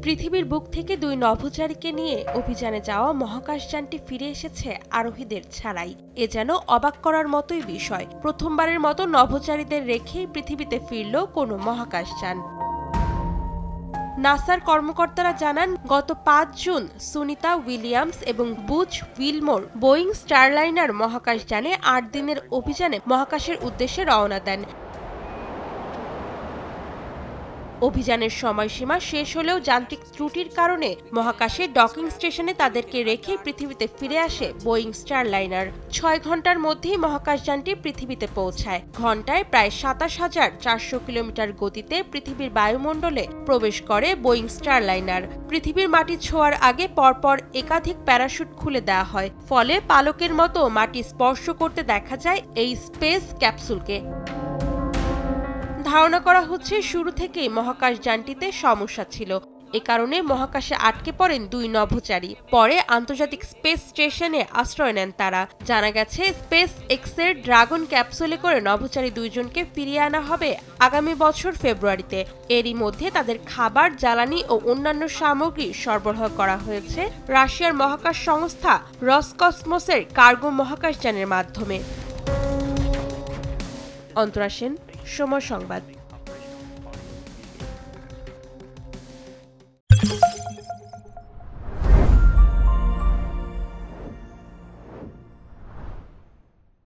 পৃথিবীর বুক থেকে দুই নভোচারীকে নিয়ে অভিযানে যাওয়া মহাকাশযানটি ফিরে এসেছে আরোহীদের ছাড়াই। এ যেন অবাক করার মতোই বিষয়। প্রথমবারের মতো নভোচারীদের রেখেই পৃথিবীতে ফিরল কোনো মহাকাশযান। নাসার কর্মকর্তারা জানান, গত ৫ জুন সুনিতা উইলিয়ামস এবং বুচ উইলমোর বোয়িং স্টারলাইনার মহাকাশযানে ৮ দিনের অভিযানে মহাকাশের উদ্দেশ্যে রওনা দেন। অভিযানের সময়সীমা শেষ হলেও যান্ত্রিক ত্রুটির কারণে মহাকাশে ডকিং স্টেশনে তাদেরকে রেখে পৃথিবীতে ফিরে আসে বোয়িং স্টারলাইনার। ৬ ঘন্টার মধ্যেই মহাকাশযানটি পৃথিবীতে পৌঁছায়। ঘন্টায় প্রায় ২৭,৪০০ কিলোমিটার গতিতে পৃথিবীর বায়ুমণ্ডলে প্রবেশ করে বোয়িং স্টারলাইনার। পৃথিবীর মাটি ছোঁয়ার আগে পরপর একাধিক প্যারাশুট খুলে দেওয়া হয়, ফলে পালকের মতো মাটি স্পর্শ করতে দেখা যায় এই স্পেস ক্যাপসুলকে। ধারণা করা হচ্ছে শুরু থেকেই মহাকাশযানটিতে সমস্যা ছিল। এ কারণে মহাকাশে আটকে পড়েন দুই নভোচারী। পরে আন্তর্জাতিক স্পেস স্টেশনে আশ্রয় নেন তারা। জানা গেছে, স্পেস এক্সের ড্রাগন ক্যাপসুলে করে নভোচারী দুইজনকে ফিরিয়ে আনা হবে আগামী বছর ফেব্রুয়ারিতে। এরই মধ্যে তাদের খাবার, জ্বালানি ও অন্যান্য সামগ্রী সরবরাহ করা হয়েছে রাশিয়ার মহাকাশ সংস্থা রসকসমসের কার্গো মহাকাশযানের মাধ্যমে। অন্তরা সেন, সময় সংবাদ।